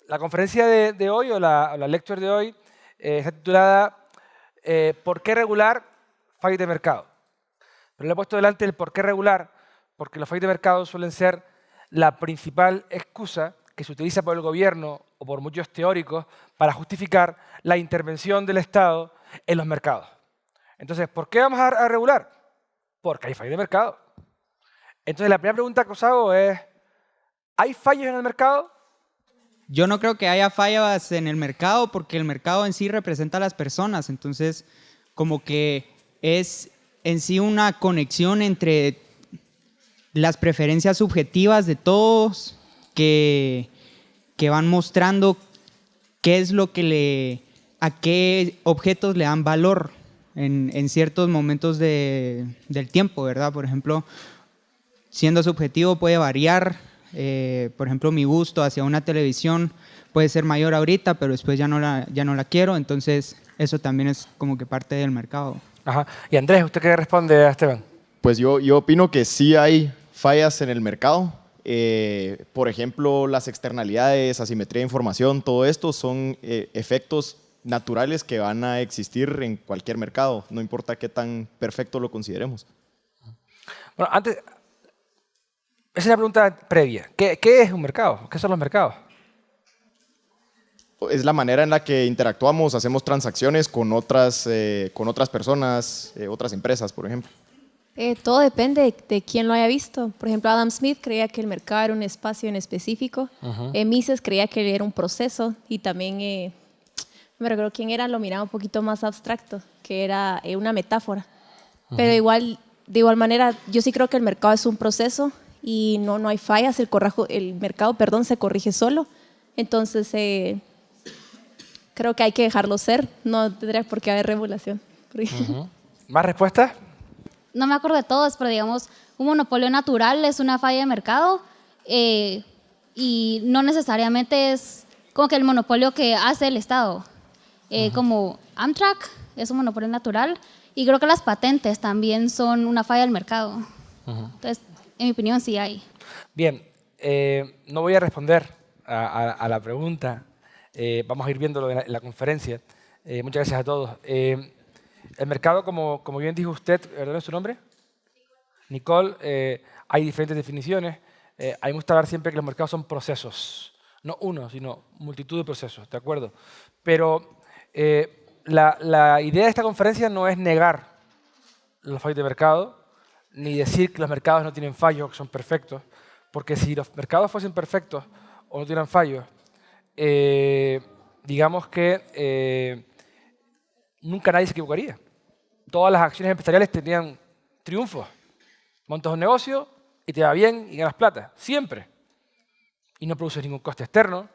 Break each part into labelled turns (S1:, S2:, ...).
S1: La conferencia de hoy, o la lecture de hoy, está titulada ¿Por qué regular fallos de mercado? Pero le he puesto delante el por qué regular, porque los fallos de mercado suelen ser la principal excusa que se utiliza por el gobierno o por muchos teóricos para justificar la intervención del Estado en los mercados. Entonces, ¿por qué vamos a regular? Porque hay fallos de mercado. Entonces, la primera pregunta que os hago es, ¿hay fallos en el mercado?
S2: Yo no creo que haya fallas en el mercado porque el mercado en sí representa a las personas. Entonces, como que es en sí una conexión entre las preferencias subjetivas de todos que van mostrando qué es lo que a qué objetos le dan valor en ciertos momentos del tiempo, ¿verdad? Por ejemplo, siendo subjetivo puede variar. Por ejemplo, mi gusto hacia una televisión puede ser mayor ahorita, pero después ya no la quiero. Entonces, eso también es como que parte del mercado.
S1: Ajá. Y Andrés, ¿usted qué responde a Esteban?
S3: Pues yo opino que sí hay fallas en el mercado. Por ejemplo, las externalidades, asimetría de información, todo esto son efectos naturales que van a existir en cualquier mercado, no importa qué tan perfecto lo consideremos.
S1: Bueno, antes, esa es la pregunta previa. ¿Qué es un mercado? ¿Qué son los mercados?
S3: Es la manera en la que interactuamos, hacemos transacciones con otras personas, otras empresas, por ejemplo.
S4: Todo depende de quién lo haya visto. Por ejemplo, Adam Smith creía que el mercado era un espacio en específico. Mises creía que era un proceso. Y también, no me recuerdo quién era, lo miraba un poquito más abstracto, que era una metáfora. Pero de igual manera, yo sí creo que el mercado es un proceso y no hay fallas. El mercado se corrige solo. Entonces, creo que hay que dejarlo ser. No tendría por qué haber regulación.
S1: ¿Más respuestas?
S5: No me acuerdo de todos, pero digamos, un monopolio natural es una falla de mercado y no necesariamente es como que el monopolio que hace el Estado. Como Amtrak es un monopolio natural y creo que las patentes también son una falla del mercado. Entonces, en mi opinión, sí hay.
S1: Bien, no voy a responder a la pregunta. Vamos a ir viéndolo en la conferencia. Muchas gracias a todos. El mercado, como bien dijo usted, ¿verdad es su nombre? Nicole, hay diferentes definiciones. A mí me gusta hablar siempre que los mercados son procesos. No uno, sino multitud de procesos, ¿de acuerdo? Pero la idea de esta conferencia no es negar los fallos de mercado, ni decir que los mercados no tienen fallos, que son perfectos, porque si los mercados fuesen perfectos o no tuvieran fallos, digamos que nunca nadie se equivocaría. Todas las acciones empresariales tenían triunfos. Montas un negocio y te va bien y ganas plata, siempre. Y no produces ningún coste externo.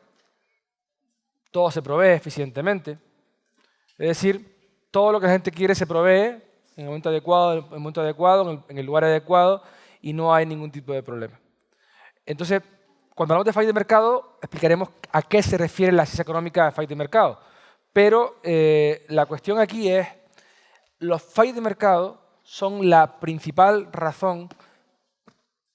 S1: Todo se provee eficientemente. Es decir, todo lo que la gente quiere se provee en el momento adecuado, en el lugar adecuado, y no hay ningún tipo de problema. Entonces, cuando hablamos de fallos de mercado, explicaremos a qué se refiere la ciencia económica de fallos de mercado. Pero la cuestión aquí es, los fallos de mercado son la principal razón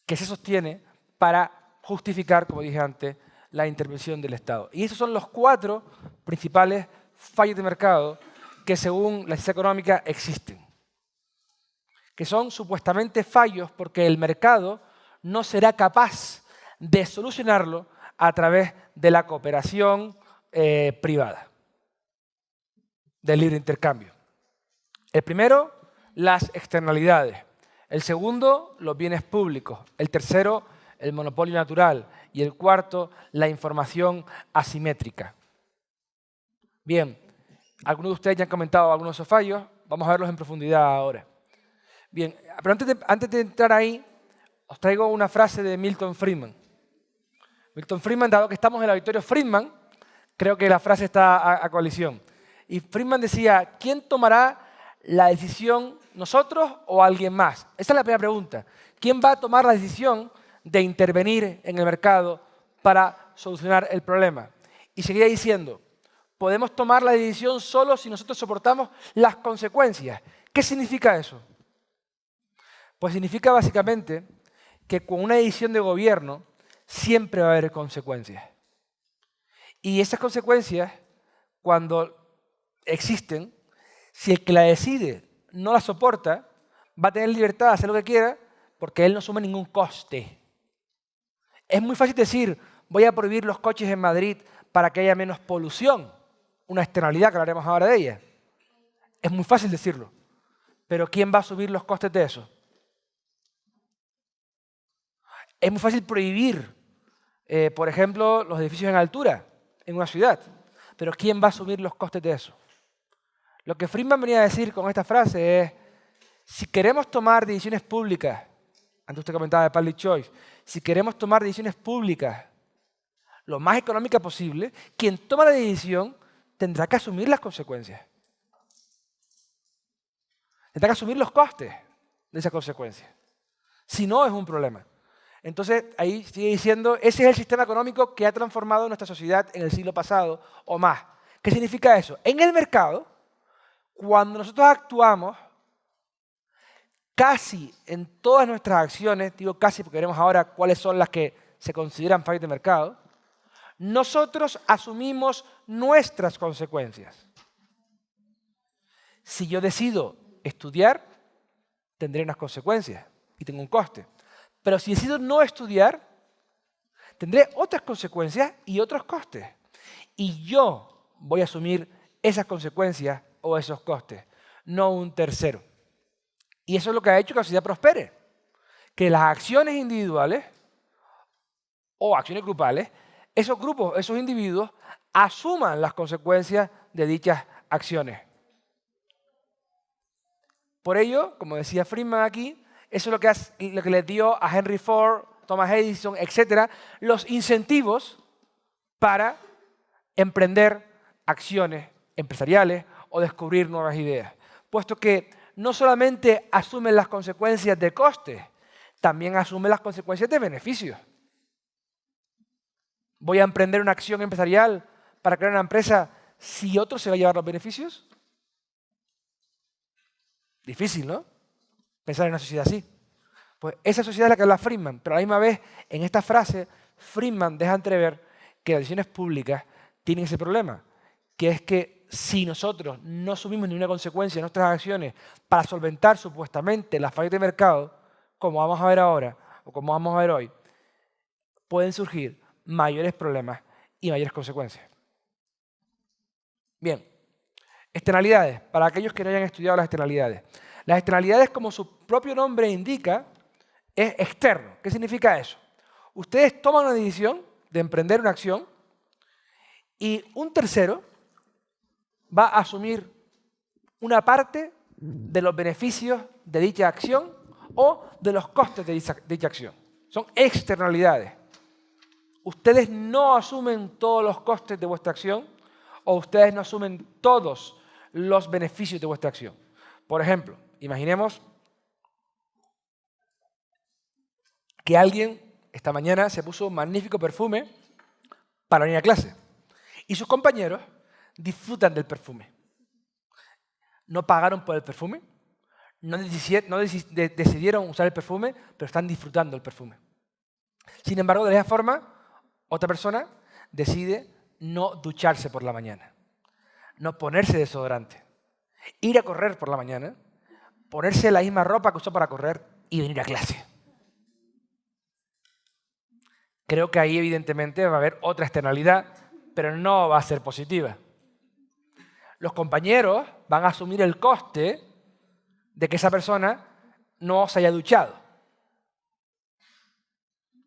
S1: que se sostiene para justificar, como dije antes, la intervención del Estado. Y esos son los 4 principales fallos de mercado que según la ciencia económica existen. Que son supuestamente fallos porque el mercado no será capaz de solucionarlo a través de la cooperación privada, del libre intercambio. El primero, las externalidades. El segundo, los bienes públicos. El tercero, el monopolio natural. Y el cuarto, la información asimétrica. Bien, algunos de ustedes ya han comentado algunos de esos fallos. Vamos a verlos en profundidad ahora. Bien, pero antes de entrar ahí, os traigo una frase de Milton Friedman. Milton Friedman, dado que estamos en el auditorio Friedman, creo que la frase está a colisión. Y Friedman decía, ¿quién tomará la decisión, nosotros o alguien más? Esa es la primera pregunta. ¿Quién va a tomar la decisión de intervenir en el mercado para solucionar el problema? Y seguía diciendo, podemos tomar la decisión solo si nosotros soportamos las consecuencias. ¿Qué significa eso? Pues significa básicamente que con una decisión de gobierno siempre va a haber consecuencias. Y esas consecuencias, cuando existen, si el que la decide no la soporta, va a tener libertad de hacer lo que quiera porque él no asume ningún coste. Es muy fácil decir, voy a prohibir los coches en Madrid para que haya menos polución, una externalidad que hablaremos ahora de ella. Es muy fácil decirlo, pero ¿quién va a asumir los costes de eso? Es muy fácil prohibir, por ejemplo, los edificios en altura en una ciudad, pero ¿quién va a asumir los costes de eso? Lo que Friedman venía a decir con esta frase es, si queremos tomar decisiones públicas, antes usted comentaba de public choice, si queremos tomar decisiones públicas lo más económica posible, quien toma la decisión tendrá que asumir las consecuencias. Tendrá que asumir los costes de esas consecuencias. Si no, es un problema. Entonces, ahí sigue diciendo, ese es el sistema económico que ha transformado nuestra sociedad en el siglo pasado o más. ¿Qué significa eso? En el mercado, cuando nosotros actuamos, casi en todas nuestras acciones, digo casi porque veremos ahora cuáles son las que se consideran fallas de mercado, nosotros asumimos nuestras consecuencias. Si yo decido estudiar, tendré unas consecuencias y tengo un coste. Pero si decido no estudiar, tendré otras consecuencias y otros costes. Y yo voy a asumir esas consecuencias o esos costes, no un tercero. Y eso es lo que ha hecho que la sociedad prospere. Que las acciones individuales o acciones grupales, esos grupos, esos individuos, asuman las consecuencias de dichas acciones. Por ello, como decía Friedman aquí, eso es lo que les dio a Henry Ford, Thomas Edison, etcétera, los incentivos para emprender acciones empresariales o descubrir nuevas ideas. Puesto que no solamente asumen las consecuencias de costes, también asumen las consecuencias de beneficios. ¿Voy a emprender una acción empresarial para crear una empresa si otro se va a llevar los beneficios? Difícil, ¿no? Pensar en una sociedad así. Pues esa sociedad es la que habla Friedman, pero a la misma vez, en esta frase, Friedman deja entrever que las decisiones públicas tienen ese problema, que es que si nosotros no asumimos ninguna consecuencia de nuestras acciones para solventar supuestamente las fallas de mercado, como vamos a ver ahora, o como vamos a ver hoy, pueden surgir mayores problemas y mayores consecuencias. Bien, externalidades, para aquellos que no hayan estudiado las externalidades. Las externalidades, como su propio nombre indica, es externo. ¿Qué significa eso? Ustedes toman una decisión de emprender una acción y un tercero va a asumir una parte de los beneficios de dicha acción o de los costes de dicha acción. Son externalidades. Ustedes no asumen todos los costes de vuestra acción o ustedes no asumen todos los beneficios de vuestra acción. Por ejemplo, imaginemos que alguien esta mañana se puso un magnífico perfume para venir a clase y sus compañeros disfrutan del perfume. No pagaron por el perfume, no decidieron usar el perfume, pero están disfrutando del perfume. Sin embargo, de la misma forma, otra persona decide no ducharse por la mañana, no ponerse desodorante, ir a correr por la mañana, ponerse la misma ropa que usó para correr y venir a clase. Creo que ahí evidentemente va a haber otra externalidad, pero no va a ser positiva. Los compañeros van a asumir el coste de que esa persona no se haya duchado.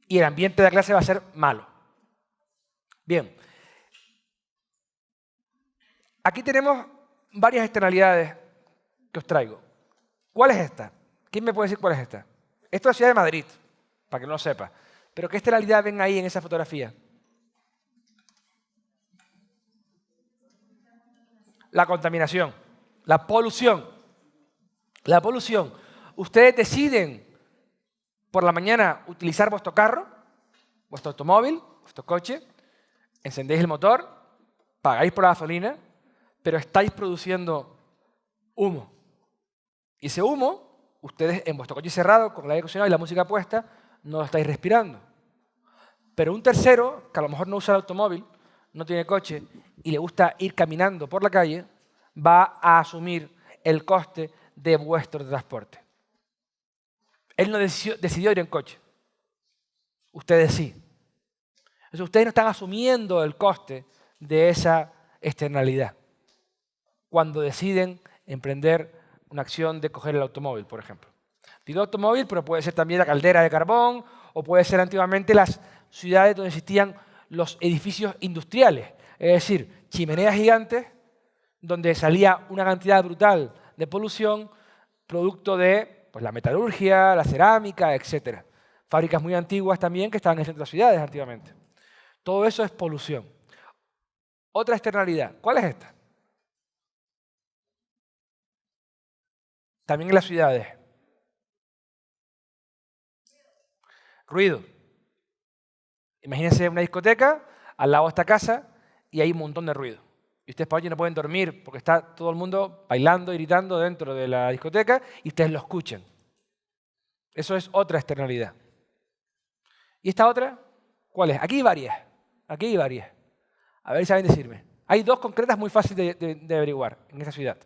S1: Y el ambiente de la clase va a ser malo. Bien. Aquí tenemos varias externalidades que os traigo. ¿Cuál es esta? ¿Quién me puede decir cuál es esta? Esto es la ciudad de Madrid, para que no lo sepa. Pero ¿qué externalidad ven ahí en esa fotografía? La contaminación, la polución. La polución. Ustedes deciden por la mañana utilizar vuestro carro, vuestro automóvil, vuestro coche, encendéis el motor, pagáis por la gasolina, pero estáis produciendo humo. Y ese humo, ustedes en vuestro coche cerrado, con el aire acondicionado y la música puesta, no lo estáis respirando. Pero un tercero, que a lo mejor no usa el automóvil, no tiene coche y le gusta ir caminando por la calle, va a asumir el coste de vuestro transporte. Él no decidió ir en coche. Ustedes sí. Entonces, ustedes no están asumiendo el coste de esa externalidad cuando deciden emprender una acción de coger el automóvil, por ejemplo. Digo automóvil, pero puede ser también la caldera de carbón o puede ser antiguamente las ciudades donde existían los edificios industriales, es decir, chimeneas gigantes donde salía una cantidad brutal de polución producto de pues, la metalurgia, la cerámica, etc. Fábricas muy antiguas también que estaban en el centro de las ciudades antiguamente. Todo eso es polución. Otra externalidad, ¿cuál es esta? También en las ciudades. Ruido. Imagínense una discoteca al lado de esta casa y hay un montón de ruido. Y ustedes por allí no pueden dormir porque está todo el mundo bailando y gritando dentro de la discoteca y ustedes lo escuchan. Eso es otra externalidad. ¿Y esta otra? ¿Cuál es? Aquí hay varias. Aquí hay varias. A ver si saben decirme. Hay dos concretas muy fáciles de averiguar en esta ciudad.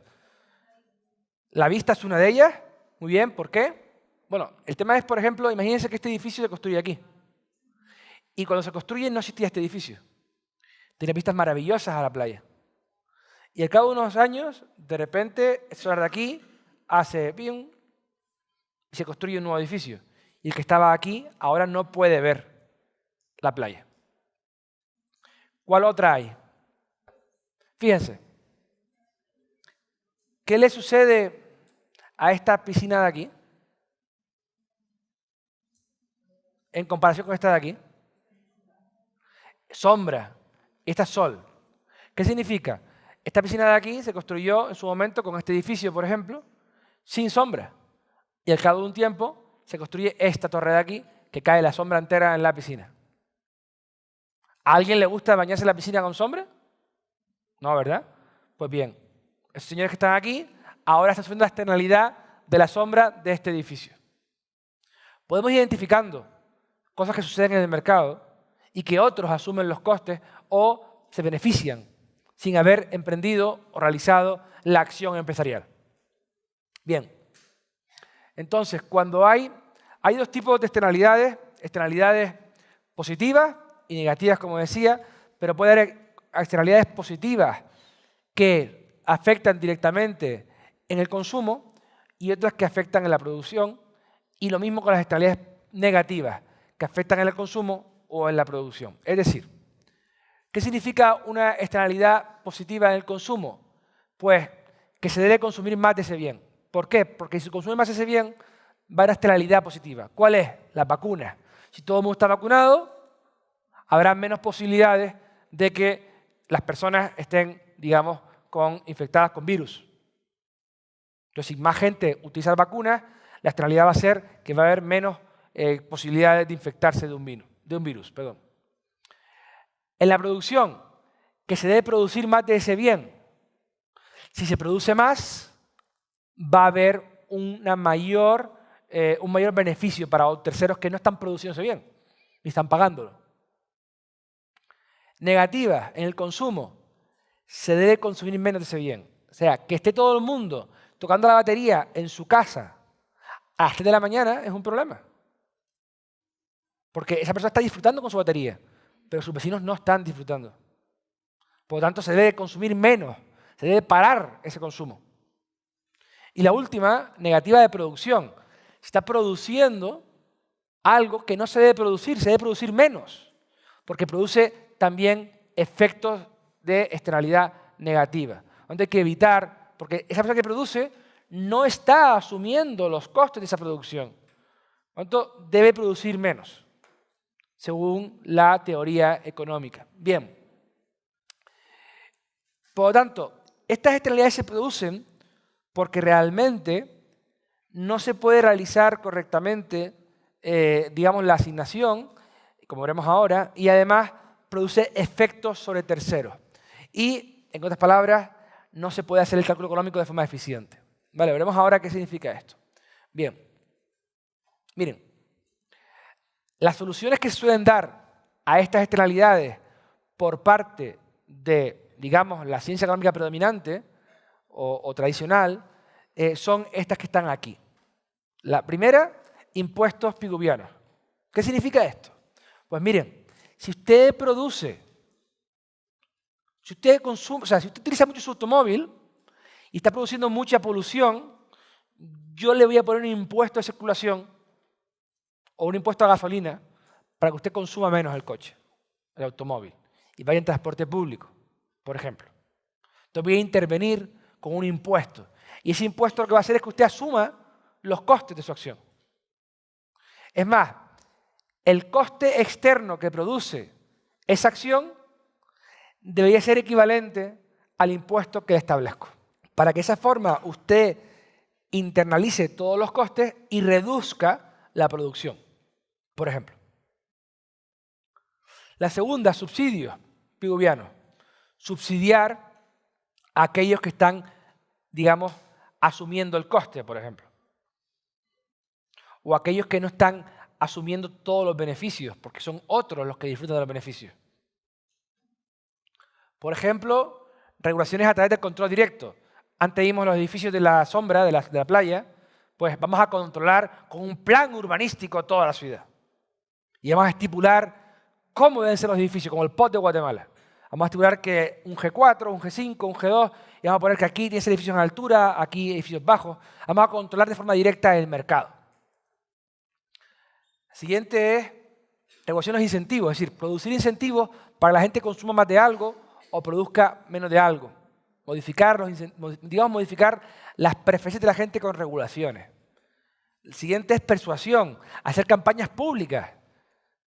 S1: La vista es una de ellas. Muy bien, ¿por qué? Bueno, el tema es, por ejemplo, imagínense que este edificio se construye aquí. Y cuando se construye no existía este edificio. Tiene vistas maravillosas a la playa. Y al cabo de unos años, de repente, el solar de aquí hace ¡pium! Y se construye un nuevo edificio. Y el que estaba aquí ahora no puede ver la playa. ¿Cuál otra hay? Fíjense. ¿Qué le sucede a esta piscina de aquí en comparación con esta de aquí? Sombra. Esta es sol. ¿Qué significa? Esta piscina de aquí se construyó en su momento con este edificio, por ejemplo, sin sombra. Y al cabo de un tiempo se construye esta torre de aquí que cae la sombra entera en la piscina. ¿A alguien le gusta bañarse en la piscina con sombra? No, ¿verdad? Pues bien, esos señores que están aquí ahora están sufriendo la externalidad de la sombra de este edificio. Podemos ir identificando cosas que suceden en el mercado y que otros asumen los costes o se benefician sin haber emprendido o realizado la acción empresarial. Bien, entonces cuando hay dos tipos de externalidades positivas y negativas, como decía, pero puede haber externalidades positivas que afectan directamente en el consumo y otras que afectan en la producción, y lo mismo con las externalidades negativas que afectan en el consumo o en la producción. Es decir, ¿qué significa una externalidad positiva en el consumo? Pues que se debe consumir más de ese bien. ¿Por qué? Porque si se consume más de ese bien, va a haber una externalidad positiva. ¿Cuál es? La vacuna. Si todo el mundo está vacunado, habrá menos posibilidades de que las personas estén, digamos, infectadas con virus. Entonces, si más gente utiliza vacunas, la externalidad va a ser que va a haber menos posibilidades de infectarse de un virus. En la producción, que se debe producir más de ese bien. Si se produce más, va a haber un mayor beneficio para terceros que no están produciendo ese bien, ni están pagándolo. Negativa, en el consumo, se debe consumir menos de ese bien. O sea, que esté todo el mundo tocando la batería en su casa a las 3 de la mañana es un problema. Porque esa persona está disfrutando con su batería, pero sus vecinos no están disfrutando. Por lo tanto, se debe consumir menos, se debe parar ese consumo. Y la última, negativa de producción. Se está produciendo algo que no se debe producir menos, porque produce también efectos de externalidad negativa. Donde hay que evitar, porque esa persona que produce no está asumiendo los costes de esa producción. Por lo tanto, debe producir menos, según la teoría económica. Bien. Por lo tanto, estas externalidades se producen porque realmente no se puede realizar correctamente, digamos, la asignación, como veremos ahora, y además produce efectos sobre terceros. Y, en otras palabras, no se puede hacer el cálculo económico de forma eficiente. Vale, veremos ahora qué significa esto. Bien. Miren, las soluciones que se suelen dar a estas externalidades por parte de, digamos, la ciencia económica predominante o tradicional, son estas que están aquí. La primera, impuestos piguvianos. ¿Qué significa esto? Pues miren, si usted produce, si usted consume, o sea, si usted utiliza mucho su automóvil y está produciendo mucha polución, yo le voy a poner un impuesto de circulación o un impuesto a gasolina para que usted consuma menos el coche, el automóvil, y vaya en transporte público, por ejemplo. Entonces voy a intervenir con un impuesto. Y ese impuesto lo que va a hacer es que usted asuma los costes de su acción. Es más, el coste externo que produce esa acción debería ser equivalente al impuesto que establezco. Para que de esa forma usted internalice todos los costes y reduzca la producción, por ejemplo. La segunda, subsidios piguvianos. Subsidiar a aquellos que están, digamos, asumiendo el coste, por ejemplo. O aquellos que no están asumiendo todos los beneficios, porque son otros los que disfrutan de los beneficios. Por ejemplo, regulaciones a través del control directo. Antes vimos los edificios de la sombra, de la playa, pues vamos a controlar con un plan urbanístico toda la ciudad. Y vamos a estipular cómo deben ser los edificios, como el POT de Guatemala. Vamos a estipular que un G4, un G5, un G2, y vamos a poner que aquí tienes edificios en altura, aquí edificios bajos. Vamos a controlar de forma directa el mercado. Siguiente es regulaciones de incentivos, es decir, producir incentivos para que la gente consuma más de algo o produzca menos de algo. Modificar las preferencias de la gente con regulaciones. El siguiente es persuasión, hacer campañas públicas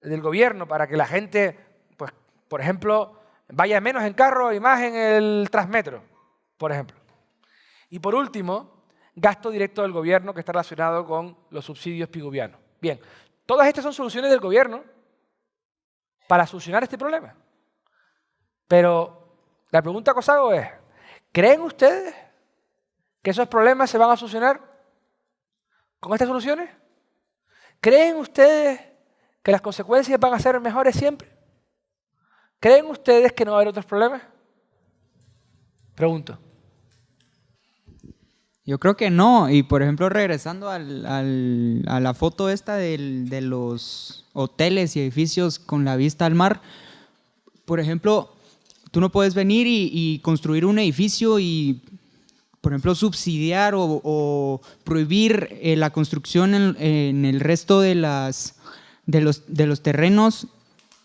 S1: del gobierno para que la gente, pues, por ejemplo, vaya menos en carro y más en el Transmetro, por ejemplo. Y por último, gasto directo del gobierno que está relacionado con los subsidios piguvianos. Bien, todas estas son soluciones del gobierno para solucionar este problema. Pero la pregunta que os hago es, ¿creen ustedes que esos problemas se van a solucionar con estas soluciones? ¿Creen ustedes que las consecuencias van a ser mejores siempre? ¿Creen ustedes que no va a haber otros problemas? Pregunto.
S2: Yo creo que no. Y por ejemplo, regresando a la foto esta de los hoteles y edificios con la vista al mar, por ejemplo, tú no puedes venir y construir un edificio y, por ejemplo, subsidiar o prohibir la construcción en el resto de los terrenos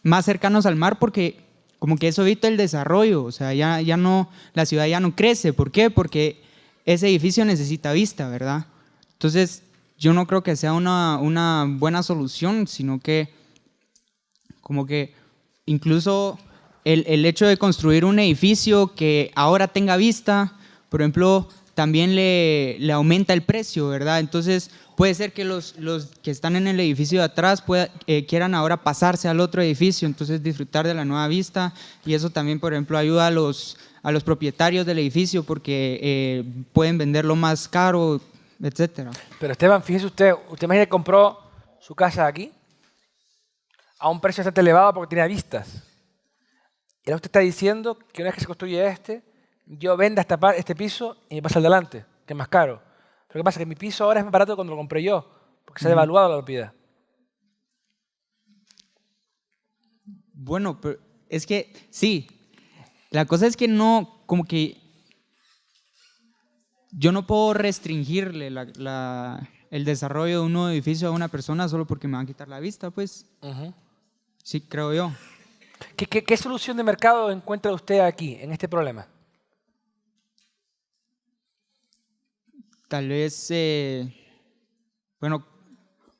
S2: más cercanos al mar, porque como que eso evita el desarrollo. O sea, ya no, la ciudad ya no crece. ¿Por qué? Porque ese edificio necesita vista, ¿verdad? Entonces, yo no creo que sea una buena solución, sino que como que incluso el hecho de construir un edificio que ahora tenga vista, por ejemplo, también le aumenta el precio, ¿verdad? Entonces, puede ser que los que están en el edificio de atrás quieran ahora pasarse al otro edificio, entonces disfrutar de la nueva vista, y eso también, por ejemplo, ayuda a los propietarios del edificio porque pueden venderlo más caro, etcétera.
S1: Pero Esteban, fíjese usted imagina que compró su casa aquí a un precio bastante elevado porque tenía vistas. Y ahora usted está diciendo que una vez que se construye yo venda este piso y me pasa al delante, que es más caro. Pero ¿qué pasa? Que mi piso ahora es más barato que cuando lo compré yo, porque se ha devaluado la propiedad.
S2: Bueno, pero es que sí. La cosa es que no, como que yo no puedo restringirle el desarrollo de un nuevo edificio a una persona solo porque me van a quitar la vista, pues. Sí, creo yo.
S1: ¿Qué solución de mercado encuentra usted aquí, en este problema?
S2: Tal vez, bueno,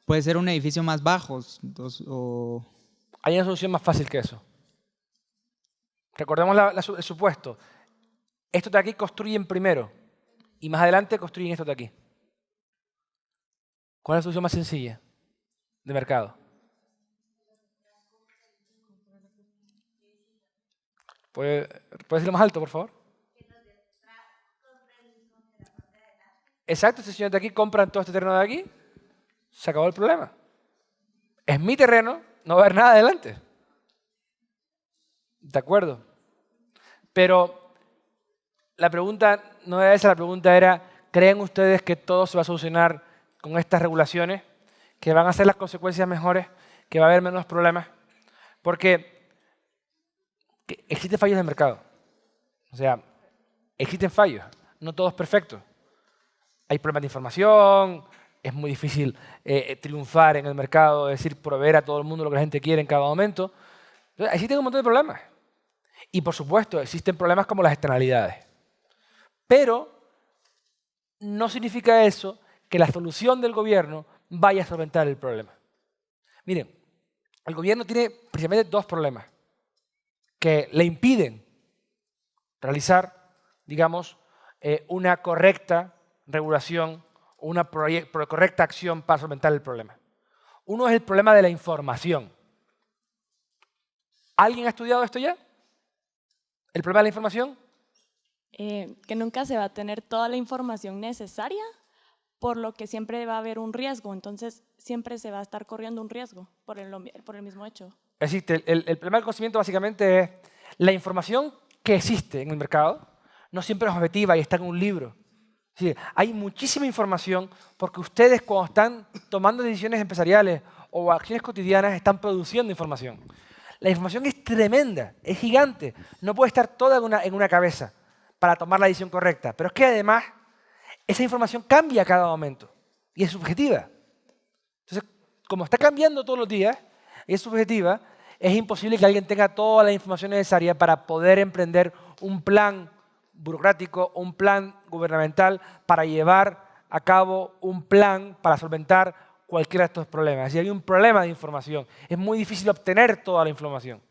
S2: puede ser un edificio más bajo.
S1: Hay una solución más fácil que eso. Recordemos el supuesto. Estos de aquí construyen primero y más adelante construyen estos de aquí. ¿Cuál es la solución más sencilla de mercado? ¿Puede decirlo más alto, por favor? Exacto, estos señores de aquí compran todo este terreno de aquí, se acabó el problema. Es mi terreno, no va a haber nada adelante. ¿De acuerdo? Pero la pregunta no era esa, la pregunta era, ¿creen ustedes que todo se va a solucionar con estas regulaciones? ¿Que van a ser las consecuencias mejores? ¿Que va a haber menos problemas? Porque existen fallos de mercado. O sea, existen fallos. No todo es perfecto. Hay problemas de información, es muy difícil triunfar en el mercado, es decir, proveer a todo el mundo lo que la gente quiere en cada momento. Entonces, existen un montón de problemas. Y por supuesto, existen problemas como las externalidades. Pero no significa eso que la solución del gobierno vaya a solventar el problema. Miren, el gobierno tiene precisamente dos problemas que le impiden realizar, digamos, una correcta regulación, una correcta acción para solventar el problema. Uno es el problema de la información. ¿Alguien ha estudiado esto ya? ¿El problema de la información?
S6: Que nunca se va a tener toda la información necesaria, por lo que siempre va a haber un riesgo. Entonces, siempre se va a estar corriendo un riesgo por el mismo hecho.
S1: Existe. El problema del conocimiento básicamente es la información que existe en el mercado no siempre es objetiva y está en un libro. Es decir, hay muchísima información porque ustedes cuando están tomando decisiones empresariales o acciones cotidianas están produciendo información. La información es tremenda, es gigante. No puede estar toda en una cabeza para tomar la decisión correcta. Pero es que además esa información cambia a cada momento y es subjetiva. Entonces, como está cambiando todos los días y es subjetiva, es imposible que alguien tenga toda la información necesaria para poder emprender un plan burocrático, un plan gubernamental para llevar a cabo un plan para solventar cualquiera de estos problemas. Si hay un problema de información, es muy difícil obtener toda la información.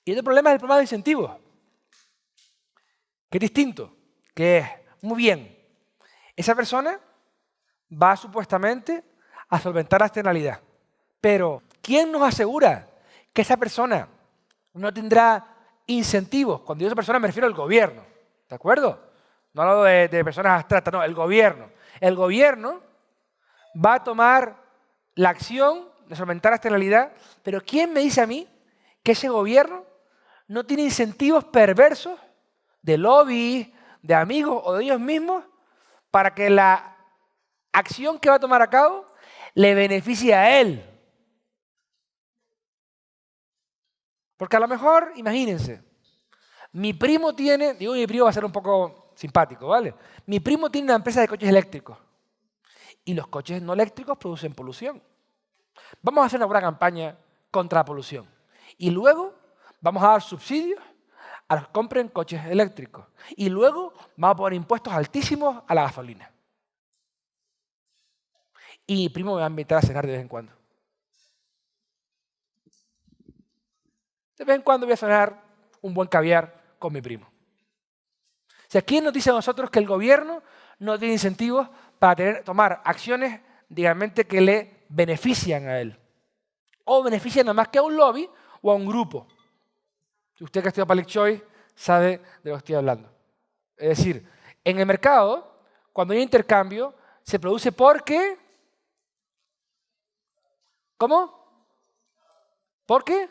S1: Y otro problema es el problema de incentivos, que es distinto, que es, muy bien, esa persona va supuestamente a solventar la externalidad, pero ¿quién nos asegura que esa persona no tendrá incentivos? Cuando digo esa persona me refiero al gobierno, ¿de acuerdo? No hablo de personas abstractas, no, el gobierno. El gobierno va a tomar la acción de solventar la externalidad, pero ¿quién me dice a mí que ese gobierno no tiene incentivos perversos de lobby, de amigos o de ellos mismos para que la acción que va a tomar a cabo le beneficie a él? Porque a lo mejor, imagínense, mi primo tiene, digo mi primo va a ser un poco simpático, ¿vale? Mi primo tiene una empresa de coches eléctricos y los coches no eléctricos producen polución. Vamos a hacer una buena campaña contra la polución y luego vamos a dar subsidios a los que compren coches eléctricos y luego vamos a poner impuestos altísimos a la gasolina. Y mi primo me va a invitar a cenar de vez en cuando. De vez en cuando voy a cenar un buen caviar con mi primo. O sea, ¿quién nos dice a nosotros que el gobierno no tiene incentivos para tomar acciones, digamos, que le benefician a él? O benefician nada más que a un lobby o a un grupo. Usted que ha estudiado Public Choice sabe de lo que estoy hablando. Es decir, en el mercado, cuando hay intercambio, se produce porque... ¿Cómo? ¿Por qué?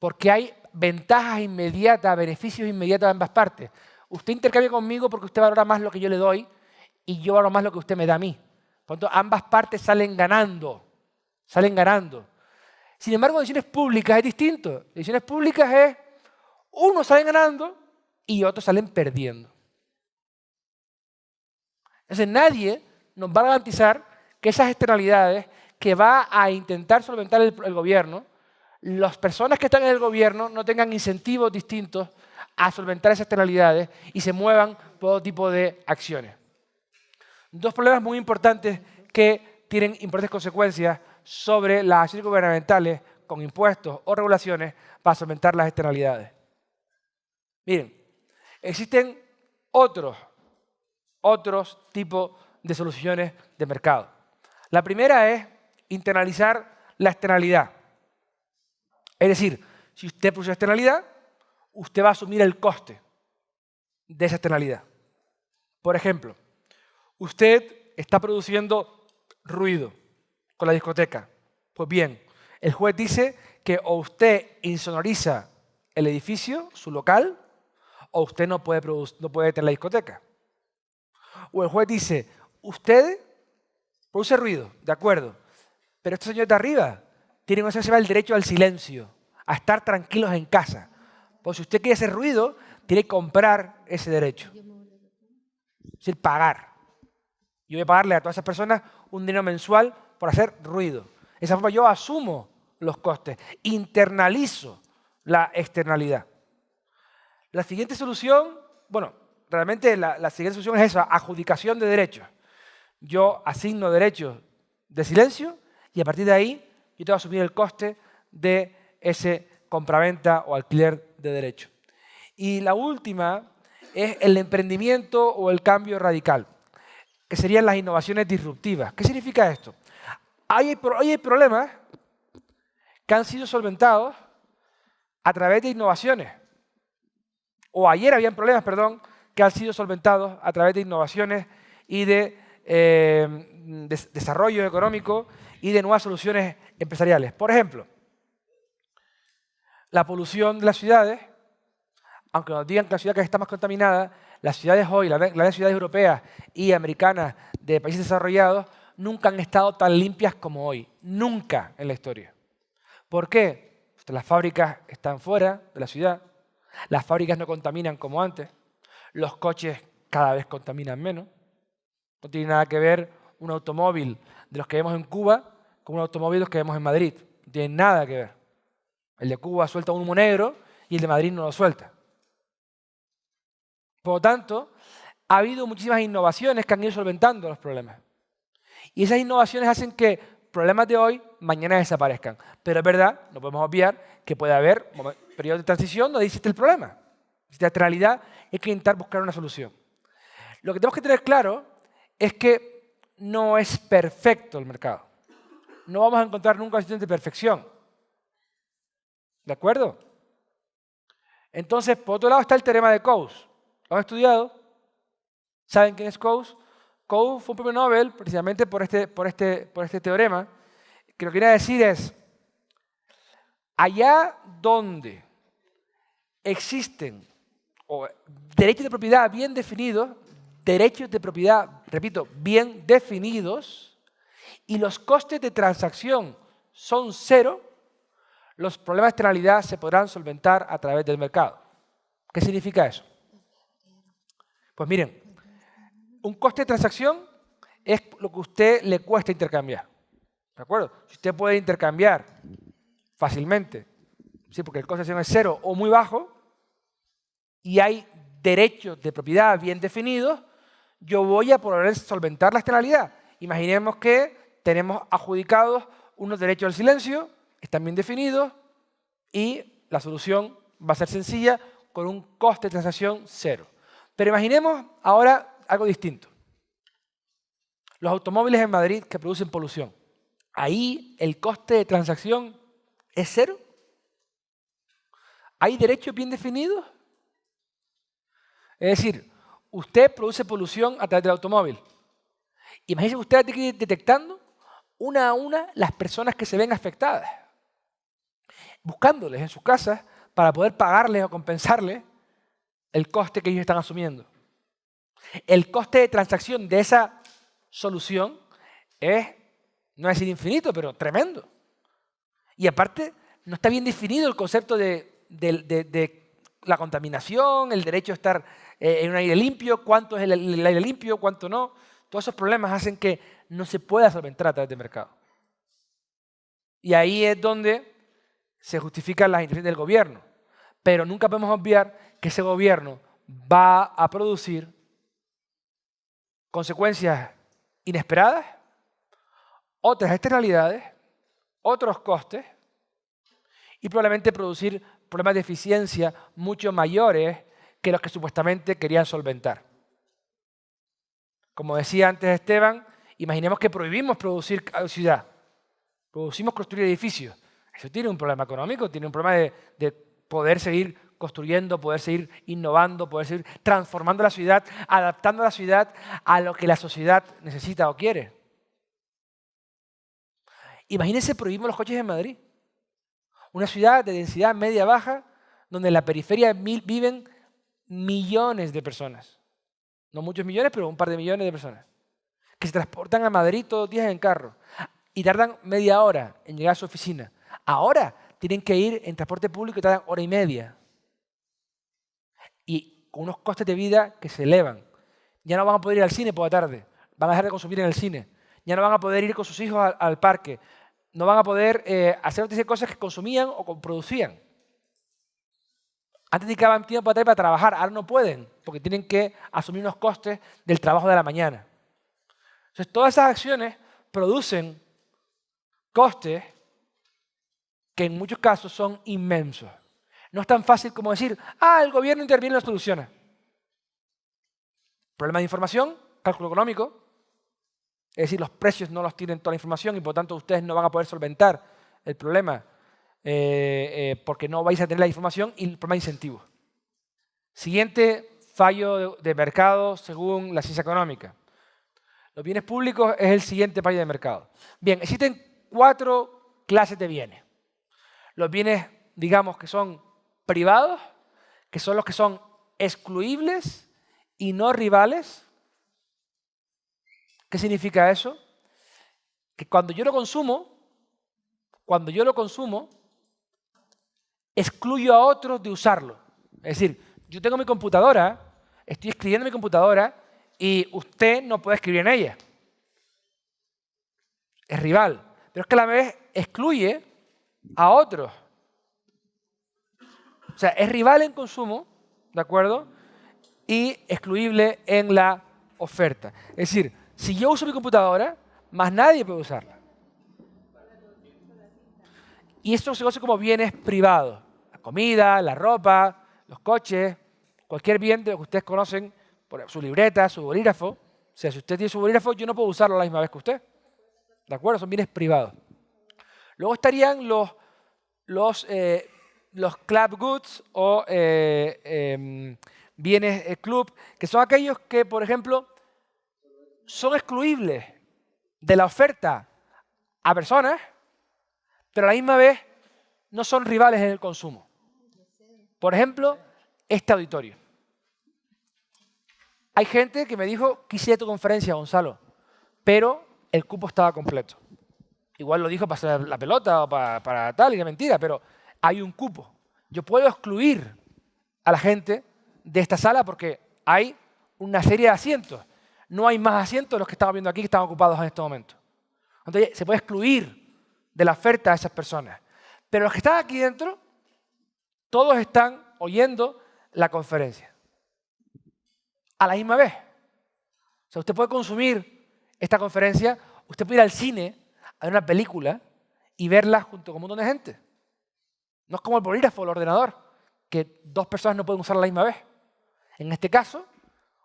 S1: Porque hay ventajas inmediatas, beneficios inmediatos de ambas partes. Usted intercambia conmigo porque usted valora más lo que yo le doy y yo valoro más lo que usted me da a mí. Por lo tanto, ambas partes salen ganando. Salen ganando. Sin embargo, en decisiones públicas es distinto. En decisiones públicas es unos salen ganando y otros salen perdiendo. Entonces, nadie nos va a garantizar que esas externalidades que va a intentar solventar el gobierno, las personas que están en el gobierno no tengan incentivos distintos a solventar esas externalidades y se muevan por todo tipo de acciones. Dos problemas muy importantes que tienen importantes consecuencias sobre las acciones gubernamentales con impuestos o regulaciones para solventar las externalidades. Miren, existen otros tipos de soluciones de mercado. La primera es internalizar la externalidad. Es decir, si usted produce externalidad, usted va a asumir el coste de esa externalidad. Por ejemplo, usted está produciendo ruido con la discoteca. Pues bien, El juez dice que o usted insonoriza el edificio, su local, o usted no puede tener la discoteca. O el juez dice, usted produce ruido, de acuerdo, pero estos señores de arriba tienen eso que se llama el derecho al silencio, a estar tranquilos en casa. Pues si usted quiere hacer ruido, tiene que comprar ese derecho. Es decir, pagar. Yo voy a pagarle a todas esas personas un dinero mensual por hacer ruido. De esa forma yo asumo los costes, internalizo la externalidad. La siguiente solución, bueno, realmente la siguiente solución es esa, adjudicación de derechos. Yo asigno derechos de silencio y a partir de ahí yo tengo que asumir el coste de ese compraventa o alquiler de derechos. Y la última es el emprendimiento o el cambio radical, que serían las innovaciones disruptivas. ¿Qué significa esto? Hoy hay problemas que han sido solventados a través de innovaciones. O ayer habían problemas, perdón, que han sido solventados a través de innovaciones y de desarrollo económico y de nuevas soluciones empresariales. Por ejemplo, la polución de las ciudades, aunque nos digan que la ciudad que está más contaminada, las ciudades hoy, las ciudades europeas y americanas de países desarrollados, nunca han estado tan limpias como hoy. Nunca en la historia. ¿Por qué? Pues las fábricas están fuera de la ciudad, las fábricas no contaminan como antes, los coches cada vez contaminan menos. No tiene nada que ver un automóvil de los que vemos en Cuba con un automóvil de los que vemos en Madrid. No tiene nada que ver. El de Cuba suelta un humo negro y el de Madrid no lo suelta. Por lo tanto, ha habido muchísimas innovaciones que han ido solventando los problemas. Y esas innovaciones hacen que problemas de hoy mañana desaparezcan. Pero es verdad, no podemos obviar que puede haber periodos de transición donde existe el problema. En realidad hay que intentar buscar una solución. Lo que tenemos que tener claro es que no es perfecto el mercado. No vamos a encontrar nunca una situación de perfección. ¿De acuerdo? Entonces, por otro lado está el teorema de Coase. ¿Lo han estudiado? ¿Saben quién es Coase? Coase fue un premio Nobel precisamente por este teorema, que lo que quiere decir es, allá donde existen derechos de propiedad bien definidos, derechos de propiedad, repito, bien definidos, y los costes de transacción son cero, los problemas de externalidad se podrán solventar a través del mercado. ¿Qué significa eso? Pues miren, un coste de transacción es lo que a usted le cuesta intercambiar. ¿De acuerdo? Si usted puede intercambiar fácilmente, ¿sí? Porque el coste de transacción es cero o muy bajo, y hay derechos de propiedad bien definidos, yo voy a poder solventar la externalidad. Imaginemos que tenemos adjudicados unos derechos al silencio, están bien definidos, y la solución va a ser sencilla con un coste de transacción cero. Pero imaginemos ahora algo distinto. Los automóviles en Madrid que producen polución. Ahí el coste de transacción es cero. ¿Hay derechos bien definidos? Es decir, usted produce polución a través del automóvil. Imagínese que usted tiene que ir detectando una a una las personas que se ven afectadas, buscándoles en sus casas para poder pagarles o compensarles el coste que ellos están asumiendo. El coste de transacción de esa solución no es decir infinito, pero tremendo. Y aparte, no está bien definido el concepto de la contaminación, el derecho a estar en un aire limpio, cuánto es el aire limpio, cuánto no. Todos esos problemas hacen que no se pueda solventar a través del mercado. Y ahí es donde se justifican las intenciones del gobierno. Pero nunca podemos obviar que ese gobierno va a producir consecuencias inesperadas, otras externalidades, otros costes y probablemente producir problemas de eficiencia mucho mayores que los que supuestamente querían solventar. Como decía antes Esteban, imaginemos que prohibimos producir ciudad, producimos construir edificios. Eso tiene un problema económico, tiene un problema de poder seguir construyendo, poder seguir innovando, poder seguir transformando la ciudad, adaptando la ciudad a lo que la sociedad necesita o quiere. Imagínense, prohibimos los coches en Madrid. Una ciudad de densidad media-baja donde en la periferia viven millones de personas. No muchos millones, pero un par de millones de personas. Que se transportan a Madrid todos los días en carro y tardan media hora en llegar a su oficina. Ahora tienen que ir en transporte público y tardan hora y media. Y con unos costes de vida que se elevan. Ya no van a poder ir al cine por la tarde. Van a dejar de consumir en el cine. Ya no van a poder ir con sus hijos al parque. No van a poder hacer otras cosas que consumían o producían. Antes dedicaban tiempo para trabajar, ahora no pueden, porque tienen que asumir unos costes del trabajo de la mañana. Entonces, todas esas acciones producen costes que en muchos casos son inmensos. No es tan fácil como decir, el gobierno interviene y lo soluciona. Problema de información, cálculo económico, es decir, los precios no los tienen toda la información y por lo tanto ustedes no van a poder solventar el problema porque no vais a tener la información y el problema de incentivos. Siguiente fallo de mercado según la ciencia económica. Los bienes públicos es el siguiente fallo de mercado. Bien, existen 4 clases de bienes. Los bienes, digamos, que son privados, que son los que son excluibles y no rivales. ¿Qué significa eso? Que cuando yo lo consumo, excluyo a otros de usarlo. Es decir, yo tengo mi computadora, estoy escribiendo en mi computadora y usted no puede escribir en ella. Es rival. Pero es que a la vez excluye a otros. O sea, es rival en consumo, ¿de acuerdo? Y excluible en la oferta. Es decir, si yo uso mi computadora, más nadie puede usarla. Y esto se conoce como bienes privados. La comida, la ropa, los coches, cualquier bien de lo que ustedes conocen, por su libreta, su bolígrafo. O sea, si usted tiene su bolígrafo, yo no puedo usarlo a la misma vez que usted. ¿De acuerdo? Son bienes privados. Luego estarían los club goods o bienes club, que son aquellos que, por ejemplo, son excluibles de la oferta a personas, pero a la misma vez no son rivales en el consumo. Por ejemplo, este auditorio. Hay gente que me dijo, quise ir a tu conferencia, Gonzalo, pero el cupo estaba completo. Igual lo dijo para hacer la pelota o para tal, y es mentira, pero hay un cupo. Yo puedo excluir a la gente de esta sala porque hay una serie de asientos. No hay más asientos de los que estamos viendo aquí que están ocupados en este momento. Entonces, se puede excluir de la oferta a esas personas. Pero los que están aquí dentro, todos están oyendo la conferencia. A la misma vez. O sea, usted puede consumir esta conferencia, usted puede ir al cine a ver una película y verla junto con un montón de gente. No es como el bolígrafo o el ordenador, que 2 personas no pueden usar a la misma vez. En este caso,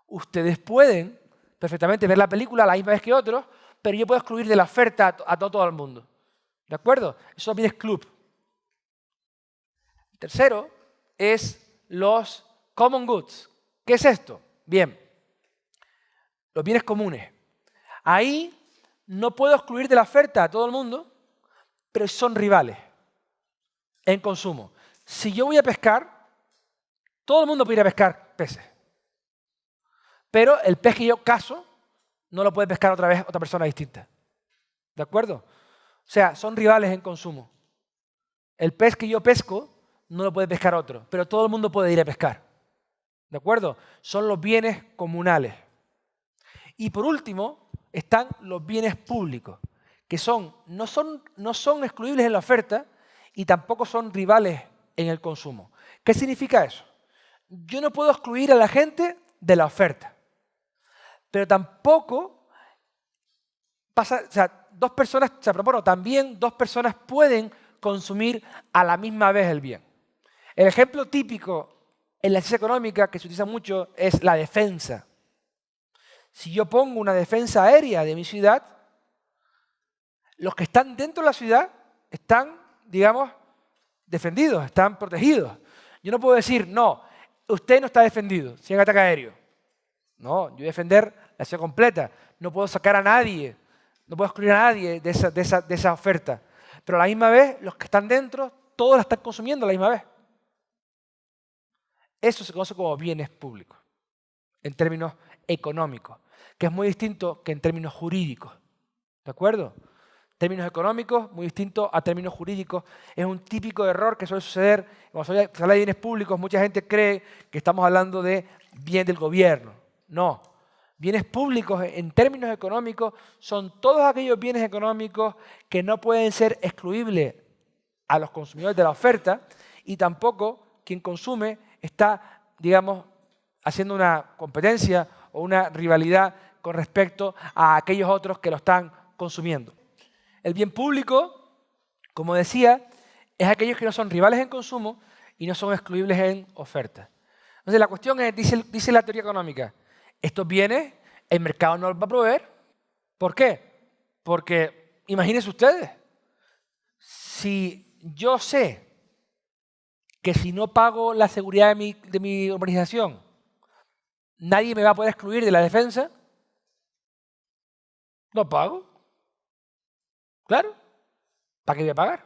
S1: ustedes pueden perfectamente ver la película a la misma vez que otros, pero yo puedo excluir de la oferta a todo el mundo. ¿De acuerdo? Eso también es club. El tercero es los common goods. ¿Qué es esto? Bien, los bienes comunes. Ahí no puedo excluir de la oferta a todo el mundo, pero son rivales en consumo. Si yo voy a pescar, todo el mundo puede ir a pescar peces. Pero el pez que yo cazo no lo puede pescar otra vez otra persona distinta. ¿De acuerdo? O sea, son rivales en consumo. El pez que yo pesco no lo puede pescar otro, pero todo el mundo puede ir a pescar. ¿De acuerdo? Son los bienes comunales. Y por último, están los bienes públicos, que no son excluibles en la oferta y tampoco son rivales en el consumo. ¿Qué significa eso? Yo no puedo excluir a la gente de la oferta, pero tampoco también 2 personas pueden consumir a la misma vez el bien. El ejemplo típico en la ciencia económica que se utiliza mucho es la defensa. Si yo pongo una defensa aérea de mi ciudad, los que están dentro de la ciudad están, digamos, defendidos, están protegidos. Yo no puedo decir, no, usted no está defendido si hay un ataque aéreo. No, yo voy a defender la ciudad completa. No puedo sacar a nadie, no puedo excluir a nadie de esa oferta. Pero a la misma vez, los que están dentro, todos la están consumiendo a la misma vez. Eso se conoce como bienes públicos, en términos económicos, que es muy distinto que en términos jurídicos. ¿De acuerdo? Términos económicos, muy distinto a términos jurídicos. Es un típico error que suele suceder. Cuando se habla de bienes públicos, mucha gente cree que estamos hablando de bien del gobierno. No. Bienes públicos en términos económicos son todos aquellos bienes económicos que no pueden ser excluibles a los consumidores de la oferta y tampoco quien consume está, digamos, haciendo una competencia o una rivalidad con respecto a aquellos otros que lo están consumiendo. El bien público, como decía, es aquellos que no son rivales en consumo y no son excluibles en oferta. Entonces la cuestión es, dice la teoría económica, estos bienes el mercado no los va a proveer. ¿Por qué? Porque imagínense ustedes, si yo sé que si no pago la seguridad de mi urbanización, nadie me va a poder excluir de la defensa, no pago. Claro, ¿para qué voy a pagar?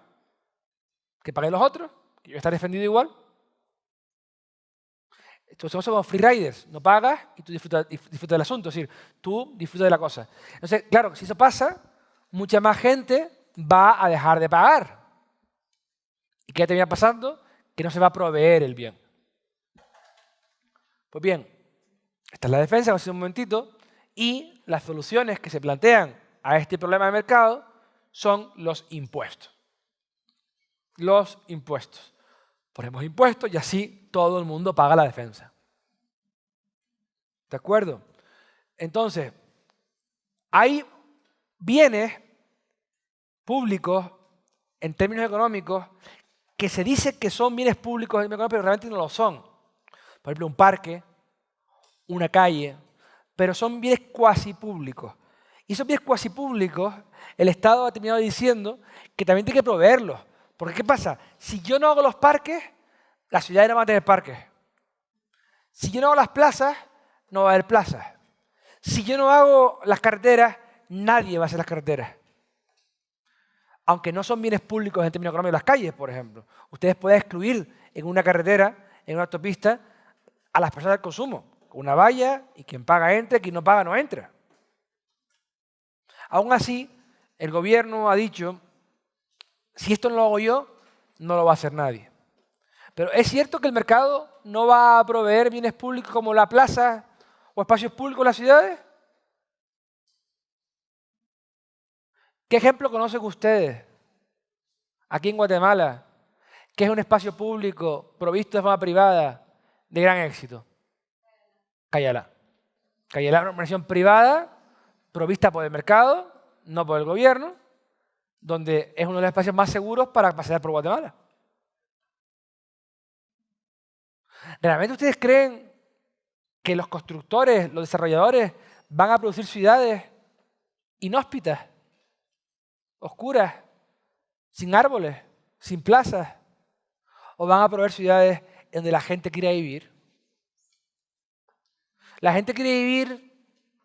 S1: ¿Que paguen los otros? ¿Que yo voy a estar defendido igual? Entonces somos free riders, no pagas y tú disfrutas del asunto, es decir, tú disfrutas de la cosa. Entonces, claro, si eso pasa, mucha más gente va a dejar de pagar. ¿Y qué termina pasando? Que no se va a proveer el bien. Pues bien, esta es la defensa, hace un momentito, y las soluciones que se plantean a este problema de mercado son los impuestos. Los impuestos. Ponemos impuestos y así todo el mundo paga la defensa. ¿De acuerdo? Entonces, hay bienes públicos en términos económicos que se dice que son bienes públicos, pero realmente no lo son. Por ejemplo, un parque, una calle, pero son bienes cuasi públicos. Y esos bienes cuasi públicos, el Estado ha terminado diciendo que también tiene que proveerlos. Porque ¿qué pasa? Si yo no hago los parques, las ciudades no van a tener parques. Si yo no hago las plazas, no va a haber plazas. Si yo no hago las carreteras, nadie va a hacer las carreteras. Aunque no son bienes públicos en términos económicos las calles, por ejemplo. Ustedes pueden excluir en una carretera, en una autopista, a las personas del consumo. Con una valla y quien paga entra, quien no paga no entra. Aún así, el gobierno ha dicho, si esto no lo hago yo, no lo va a hacer nadie. Pero ¿es cierto que el mercado no va a proveer bienes públicos como la plaza o espacios públicos en las ciudades? ¿Qué ejemplo conocen ustedes aquí en Guatemala, que es un espacio público provisto de forma privada de gran éxito? Cayalá. Cayalá es una organización privada provista por el mercado, no por el gobierno, donde es uno de los espacios más seguros para pasear por Guatemala. ¿Realmente ustedes creen que los constructores, los desarrolladores, van a producir ciudades inhóspitas, oscuras, sin árboles, sin plazas? ¿O van a proveer ciudades donde la gente quiera vivir? ¿La gente quiere vivir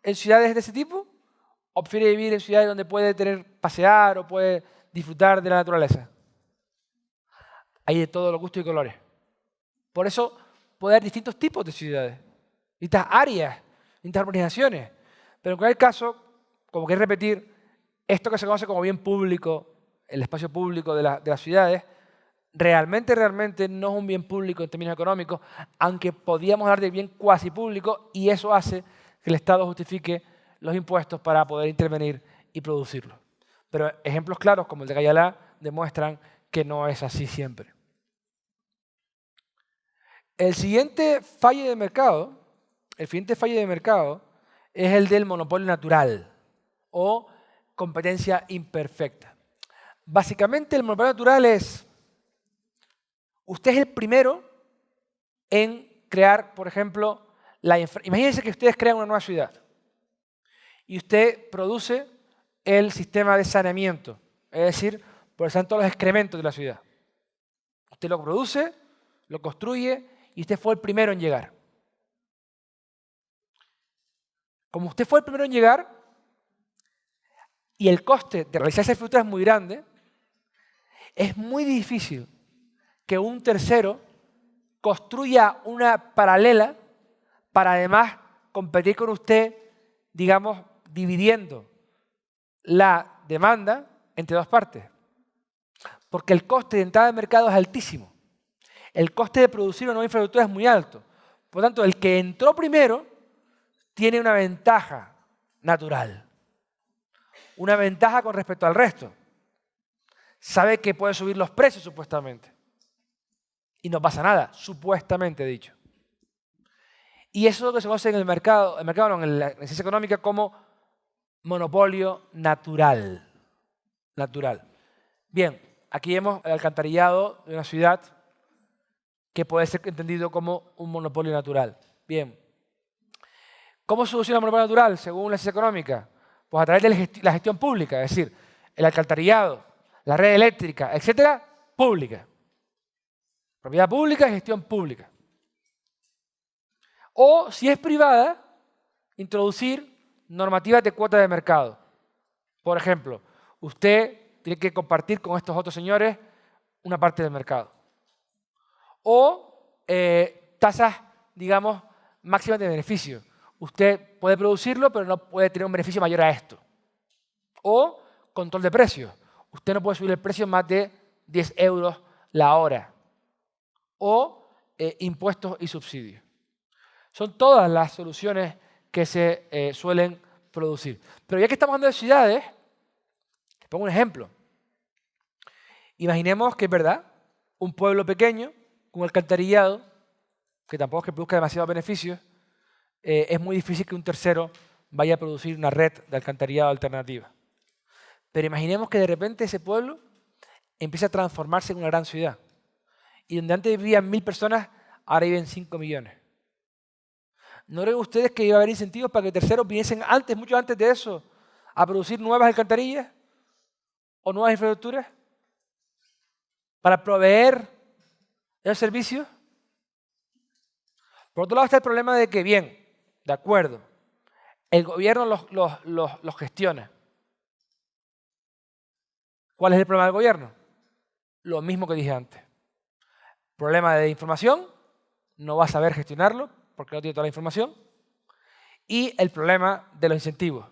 S1: en ciudades de ese tipo? ¿O prefiere vivir en ciudades donde puede pasear o puede disfrutar de la naturaleza? Hay de todos los gustos y colores. Por eso puede haber distintos tipos de ciudades, distintas áreas, distintas urbanizaciones. Pero en cualquier caso, como que repetir, esto que se conoce como bien público, el espacio público de las ciudades, realmente no es un bien público en términos económicos, aunque podíamos hablar de bien cuasi público, y eso hace que el Estado justifique los impuestos para poder intervenir y producirlo. Pero ejemplos claros como el de Cayalá demuestran que no es así siempre. El siguiente fallo de mercado es el del monopolio natural o competencia imperfecta. Básicamente el monopolio natural es, usted es el primero en crear, por ejemplo, imagínense que ustedes crean una nueva ciudad y usted produce el sistema de saneamiento, es decir, procesan todos los excrementos de la ciudad. Usted lo produce, lo construye y usted fue el primero en llegar. Como usted fue el primero en llegar y el coste de realizar esa infraestructura es muy grande, es muy difícil que un tercero construya una paralela para además competir con usted, digamos, dividiendo la demanda entre dos partes. Porque el coste de entrada al mercado es altísimo. El coste de producir una nueva infraestructura es muy alto. Por lo tanto, el que entró primero tiene una ventaja natural. Una ventaja con respecto al resto. Sabe que puede subir los precios, supuestamente. Y no pasa nada, supuestamente dicho. Y eso es lo que se conoce en el mercado no, en la ciencia económica como monopolio natural. Natural. Bien, aquí vemos el alcantarillado de una ciudad que puede ser entendido como un monopolio natural. Bien. ¿Cómo soluciona el monopolio natural según la ciencia económica? Pues a través de la gestión pública, es decir, el alcantarillado, la red eléctrica, etcétera, pública. Propiedad pública y gestión pública. O, si es privada, introducir normativas de cuota de mercado. Por ejemplo, usted tiene que compartir con estos otros señores una parte del mercado. O tasas, digamos, máximas de beneficio. Usted puede producirlo, pero no puede tener un beneficio mayor a esto. O control de precios. Usted no puede subir el precio más de 10 euros la hora. O impuestos y subsidios. Son todas las soluciones que se suelen producir. Pero ya que estamos hablando de ciudades, les pongo un ejemplo. Imaginemos que es verdad, un pueblo pequeño, con alcantarillado, que tampoco es que produzca demasiados beneficios, es muy difícil que un tercero vaya a producir una red de alcantarillado alternativa. Pero imaginemos que de repente ese pueblo empieza a transformarse en una gran ciudad. Y donde antes vivían 1000 personas, ahora viven 5 millones. ¿No creen ustedes que iba a haber incentivos para que terceros viniesen antes, mucho antes de eso, a producir nuevas alcantarillas o nuevas infraestructuras para proveer esos servicios? Por otro lado está el problema de que, bien, de acuerdo, el gobierno los gestiona. ¿Cuál es el problema del gobierno? Lo mismo que dije antes. Problema de información, no va a saber gestionarlo porque no tiene toda la información. Y el problema de los incentivos.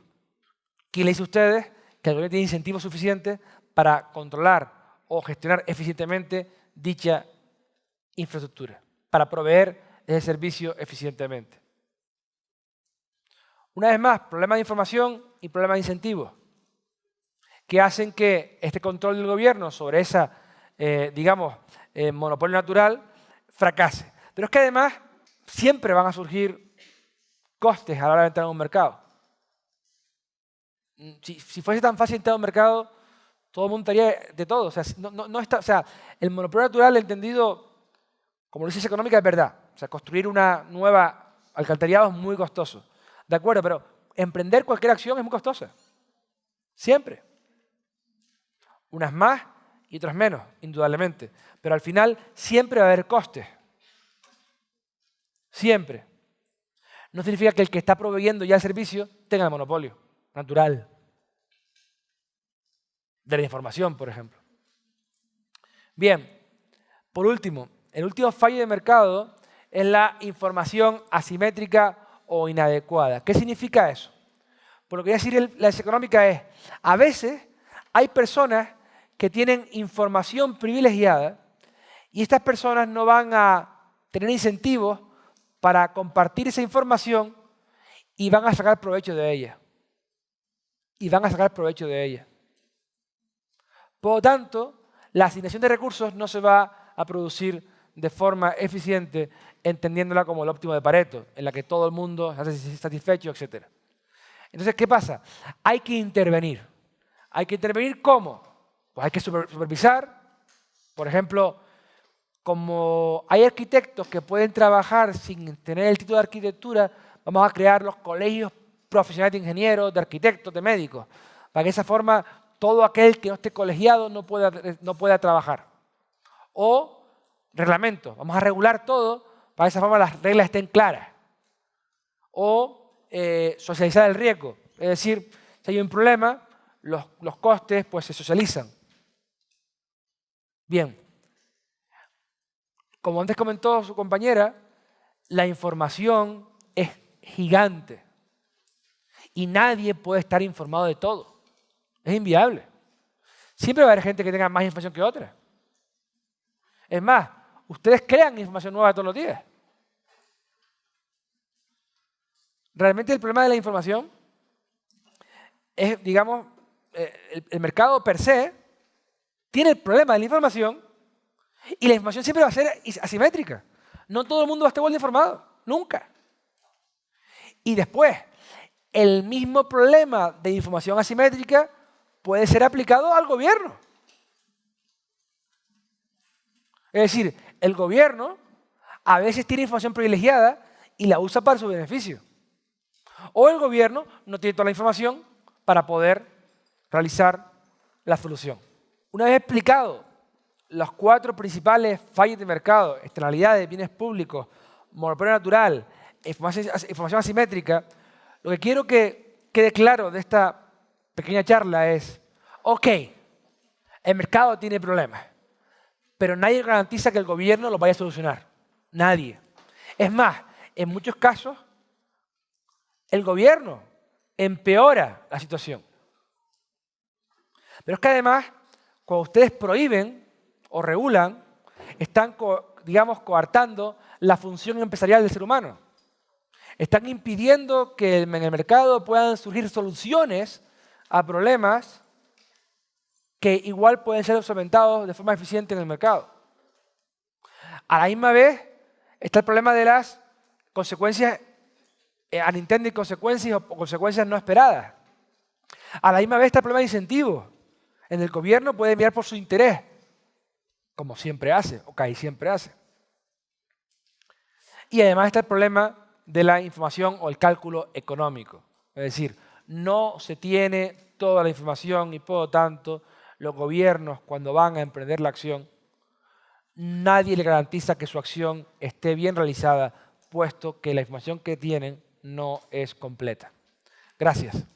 S1: ¿Quién le dice a ustedes que el gobierno tiene incentivos suficientes para controlar o gestionar eficientemente dicha infraestructura? Para proveer ese servicio eficientemente. Una vez más, problema de información y problema de incentivos, que hacen que este control del gobierno sobre esa, digamos, monopolio natural fracase. Pero es que además siempre van a surgir costes a la hora de entrar en un mercado. Si fuese tan fácil entrar en un mercado, todo el mundo estaría de todo. O sea, o sea, el monopolio natural entendido como licencia económica es verdad. O sea, construir una nueva alcantarillado es muy costoso. De acuerdo, pero emprender cualquier acción es muy costosa. Siempre. Unas más y otras menos, indudablemente. Pero al final siempre va a haber costes. Siempre. No significa que el que está proveyendo ya el servicio tenga el monopolio natural. De la información, por ejemplo. Bien, por último, el último fallo de mercado es la información asimétrica o inadecuada. ¿Qué significa eso? Por lo que voy a decir la económica es, a veces hay personas que tienen información privilegiada y estas personas no van a tener incentivos para compartir esa información y van a sacar provecho de ella. Y van a sacar provecho de ella. Por lo tanto, la asignación de recursos no se va a producir de forma eficiente, entendiéndola como el óptimo de Pareto, en la que todo el mundo se hace satisfecho, etc. Entonces, ¿qué pasa? Hay que intervenir. ¿Hay que intervenir cómo? Pues hay que supervisar. Por ejemplo, como hay arquitectos que pueden trabajar sin tener el título de arquitectura, vamos a crear los colegios profesionales de ingenieros, de arquitectos, de médicos, para que de esa forma todo aquel que no esté colegiado no pueda trabajar. O reglamentos, vamos a regular todo para que de esa forma las reglas estén claras. O socializar el riesgo, es decir, si hay un problema, los costes pues se socializan. Bien, Como antes comentó su compañera, la información es gigante y nadie puede estar informado de todo. Es inviable. Siempre va a haber gente que tenga más información que otra. Es más, ustedes crean información nueva todos los días. Realmente el problema de la información es, digamos, el mercado per se tiene el problema de la información y la información siempre va a ser asimétrica. No todo el mundo va a estar igual de informado, nunca. Y después, el mismo problema de información asimétrica puede ser aplicado al gobierno. Es decir, el gobierno a veces tiene información privilegiada y la usa para su beneficio. O el gobierno no tiene toda la información para poder realizar la solución. Una vez explicado las 4 principales fallas de mercado, externalidades, bienes públicos, monopolio natural, información asimétrica, lo que quiero que quede claro de esta pequeña charla es, ok, el mercado tiene problemas, pero nadie garantiza que el gobierno los vaya a solucionar. Nadie. Es más, en muchos casos, el gobierno empeora la situación. Pero es que además, cuando ustedes prohíben o regulan, están, digamos, coartando la función empresarial del ser humano. Están impidiendo que en el mercado puedan surgir soluciones a problemas que igual pueden ser solventados de forma eficiente en el mercado. A la misma vez está el problema de las consecuencias unintended consequences o consecuencias no esperadas. A la misma vez está el problema de incentivos. En el gobierno puede mirar por su interés, como siempre hace, o casi siempre hace. Y además está el problema de la información o el cálculo económico. Es decir, no se tiene toda la información y por lo tanto los gobiernos cuando van a emprender la acción, nadie le garantiza que su acción esté bien realizada, puesto que la información que tienen no es completa. Gracias.